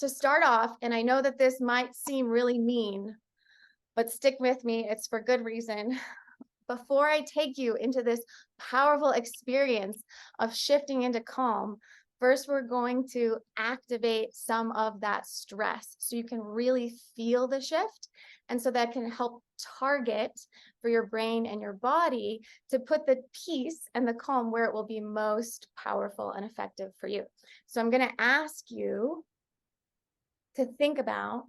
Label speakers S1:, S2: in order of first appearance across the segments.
S1: to start off, and I know that this might seem really mean, but stick with me, it's for good reason. Before I take you into this powerful experience of shifting into calm, first we're going to activate some of that stress so you can really feel the shift. And so that can help target for your brain and your body to put the peace and the calm where it will be most powerful and effective for you. So I'm going to ask you to think about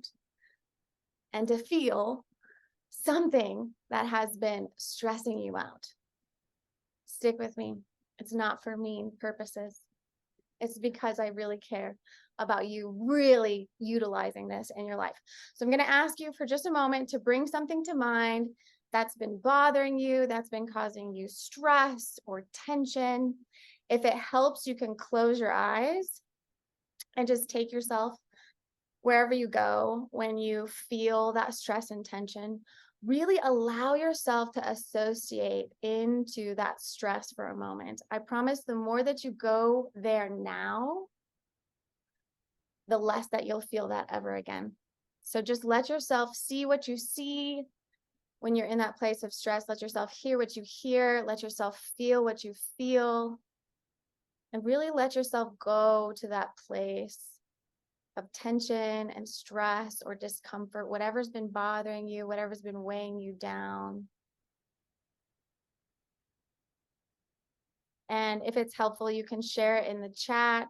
S1: and to feel something that has been stressing you out. Stick with me. It's not for mean purposes. It's because I really care about you really utilizing this in your life. So I'm going to ask you for just a moment to bring something to mind that's been bothering you, that's been causing you stress or tension. If it helps, you can close your eyes and just take yourself wherever you go when you feel that stress and tension. Really allow yourself to associate into that stress for a moment. I promise the more that you go there now, the less that you'll feel that ever again. So just let yourself see what you see when you're in that place of stress. Let yourself hear what you hear. Let yourself feel what you feel. And really let yourself go to that place of tension and stress or discomfort, whatever's been bothering you, whatever's been weighing you down. And if it's helpful, you can share it in the chat.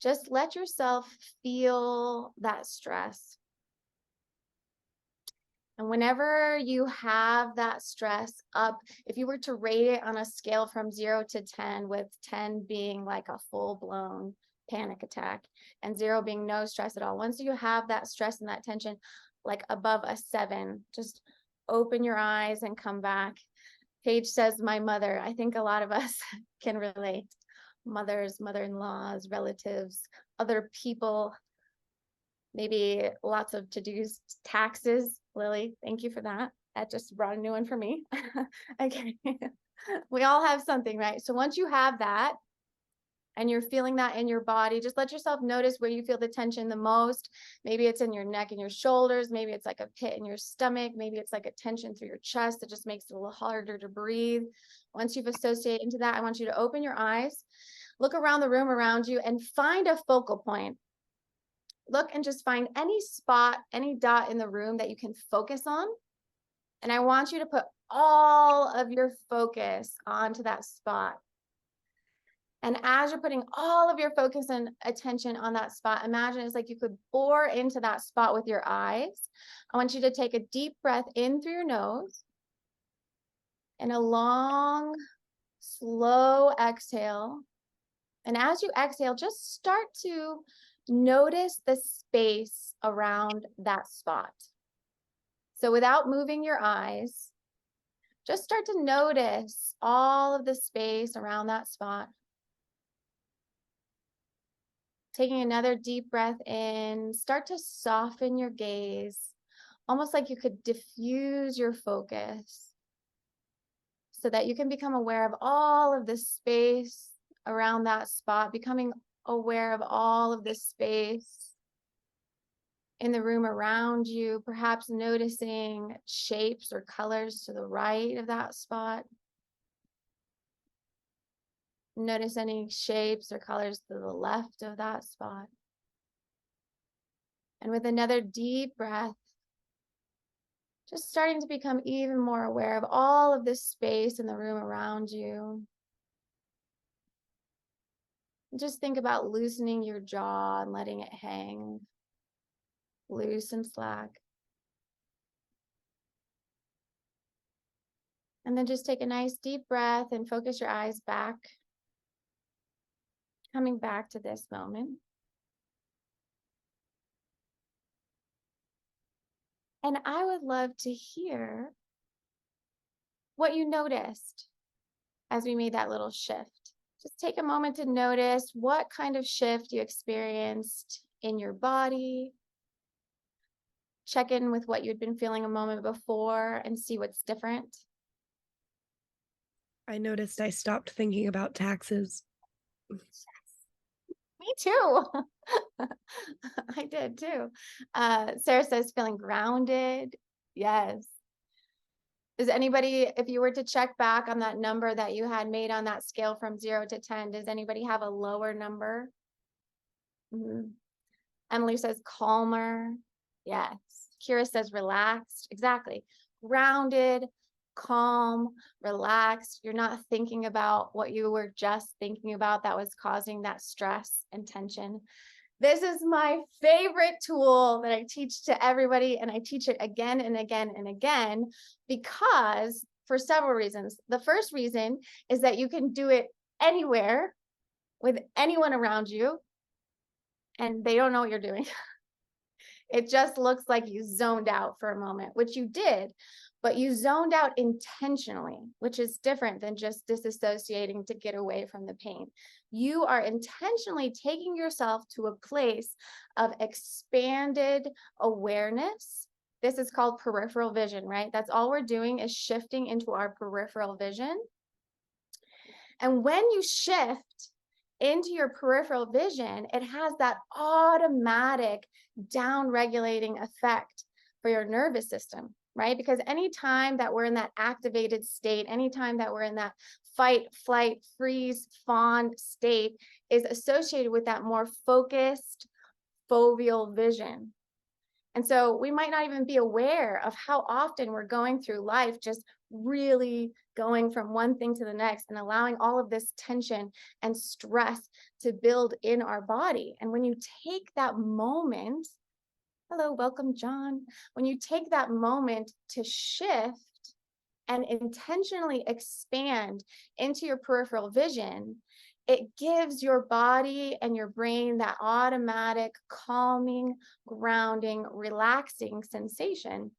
S1: Just let yourself feel that stress. And whenever you have that stress up, if you were to rate it on a scale from 0 to 10, with 10 being like a full-blown panic attack and 0 being no stress at all, once you have that stress and that tension like above a 7, just open your eyes and come back. Paige says, my mother. I think a lot of us can relate. Mothers, mother-in-laws, relatives, other people, maybe lots of to-dos, taxes. Lily, thank you for that. That just brought a new one for me. Okay. We all have something, right? So once you have that and you're feeling that in your body, just let yourself notice where you feel the tension the most. Maybe it's in your neck and your shoulders. Maybe it's like a pit in your stomach. Maybe it's like a tension through your chest that just makes it a little harder to breathe. Once you've associated into that, I want you to open your eyes, look around the room around you, and find a focal point. Look and just find any spot, any dot in the room that you can focus on. And I want you to put all of your focus onto that spot. And as you're putting all of your focus and attention on that spot, imagine it's like you could bore into that spot with your eyes. I want you to take a deep breath in through your nose and a long, slow exhale. And as you exhale, just start to notice the space around that spot. So without moving your eyes, just start to notice all of the space around that spot. Taking another deep breath in, start to soften your gaze, almost like you could diffuse your focus so that you can become aware of all of the space around that spot, becoming aware of all of the space in the room around you, perhaps noticing shapes or colors to the right of that spot. Notice any shapes or colors to the left of that spot. And with another deep breath, just starting to become even more aware of all of this space in the room around you. Just think about loosening your jaw and letting it hang loose and slack. And then just take a nice deep breath and focus your eyes back, coming back to this moment. And I would love to hear what you noticed as we made that little shift. Just take a moment to notice what kind of shift you experienced in your body. Check in with what you'd been feeling a moment before and see what's different.
S2: I noticed I stopped thinking about taxes.
S1: Me too. did too. Sarah says feeling grounded. Yes. Does anybody, if you were to check back on that number that you had made on that scale from 0 to 10, does anybody have a lower number? Mhm. Emily says calmer. Yes. Kira says relaxed. Exactly. Grounded, calm, relaxed. You're not thinking about what you were just thinking about that was causing that stress and tension. This is my favorite tool that I teach to everybody, and I teach it again and again and again because for several reasons. The first reason is that you can do it anywhere with anyone around you, and they don't know what you're doing. It just looks like you zoned out for a moment, which you did, but you zoned out intentionally, which is different than just disassociating to get away from the pain. You are intentionally taking yourself to a place of expanded awareness. This is called peripheral vision, right? That's all we're doing is shifting into our peripheral vision. And when you shift into your peripheral vision, it has that automatic down regulating effect for your nervous system, right? Because anytime that we're in that activated state, anytime that we're in that fight, flight, freeze, fawn state is associated with that more focused foveal vision. And so we might not even be aware of how often we're going through life just really going from one thing to the next and allowing all of this tension and stress to build in our body. And when you take that moment, hello, welcome, John. When you take that moment to shift and intentionally expand into your peripheral vision, it gives your body and your brain that automatic calming, grounding, relaxing sensation.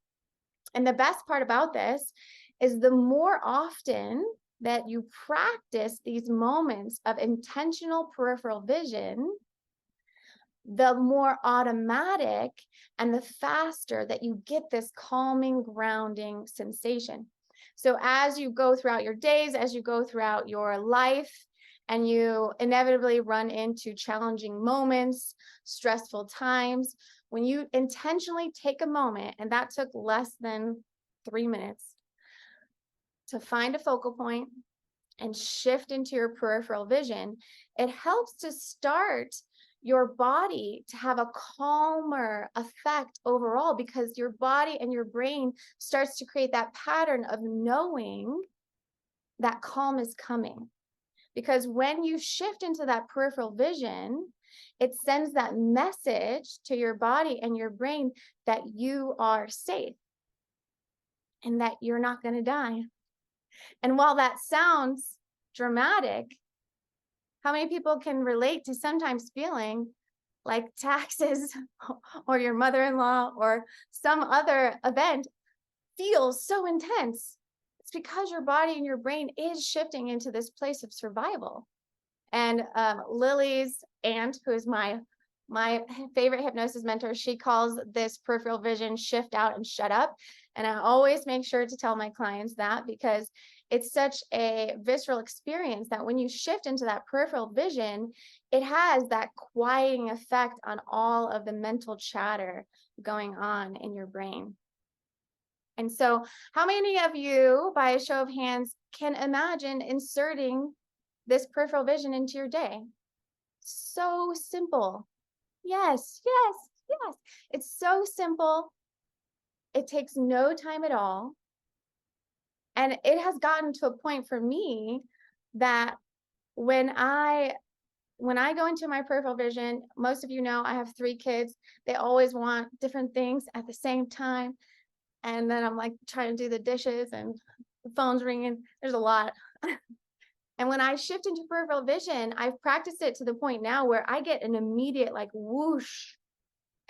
S1: And the best part about this is the more often that you practice these moments of intentional peripheral vision, the more automatic and the faster that you get this calming, grounding sensation. So as you go throughout your days, as you go throughout your life, and you inevitably run into challenging moments, stressful times, when you intentionally take a moment, and that took less than 3 minutes, to find a focal point and shift into your peripheral vision, it helps to start your body to have a calmer effect overall because your body and your brain starts to create that pattern of knowing that calm is coming. Because when you shift into that peripheral vision, it sends that message to your body and your brain that you are safe and that you're not going to die. And while that sounds dramatic, how many people can relate to sometimes feeling like taxes or your mother-in-law or some other event feels so intense? It's because your body and your brain is shifting into this place of survival. And Lily's aunt, who is my favorite hypnosis mentor, she calls this peripheral vision shift out and shut up. And I always make sure to tell my clients that because it's such a visceral experience that when you shift into that peripheral vision, it has that quieting effect on all of the mental chatter going on in your brain. And so how many of you, by a show of hands, can imagine inserting this peripheral vision into your day? So simple. Yes, yes, yes. It's so simple. It takes no time at all. And it has gotten to a point for me that when I go into my peripheral vision, most of you know I have 3 kids. They always want different things at the same time. And then I'm like trying to do the dishes and the phone's ringing. There's a lot. And when I shift into peripheral vision, I've practiced it to the point now where I get an immediate like whoosh,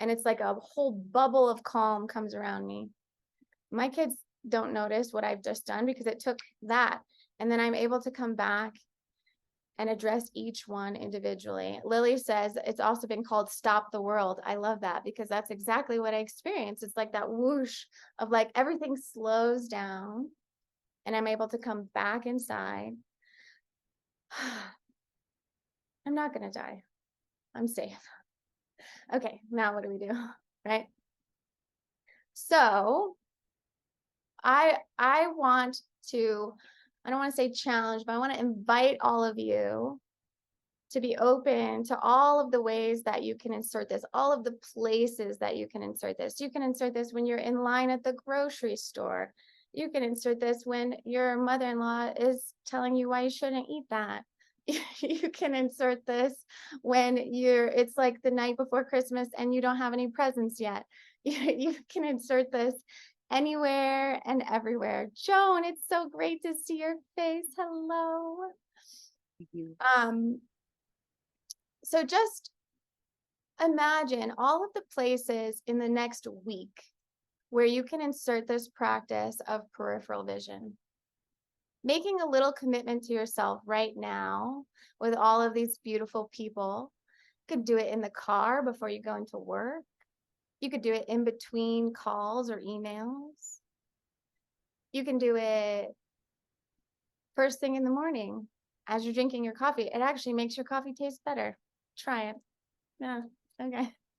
S1: and it's like a whole bubble of calm comes around me. My kids don't notice what I've just done because it took that. And then I'm able to come back and address each one individually. Lily says it's also been called stop the world. I love that because that's exactly what I experienced. It's like that whoosh of like everything slows down and I'm able to come back inside. I'm not going to die. I'm safe. Okay, now what do we do? Right? So I want to, I don't want to say challenge, but I want to invite all of you to be open to all of the ways that you can insert this, all of the places that you can insert this. You can insert this when you're in line at the grocery store. You can insert this when your mother-in-law is telling you why you shouldn't eat that. You can insert this when it's like the night before Christmas and you don't have any presents yet. You can insert this anywhere and everywhere. Joan, it's so great to see your face. Hello.
S2: Thank you.
S1: So just imagine all of the places in the next week where you can insert this practice of peripheral vision. Making a little commitment to yourself right now with all of these beautiful people. You could do it in the car before you go into work. You could do it in between calls or emails. You can do it first thing in the morning as you're drinking your coffee. It actually makes your coffee taste better. Try it. Yeah. Okay.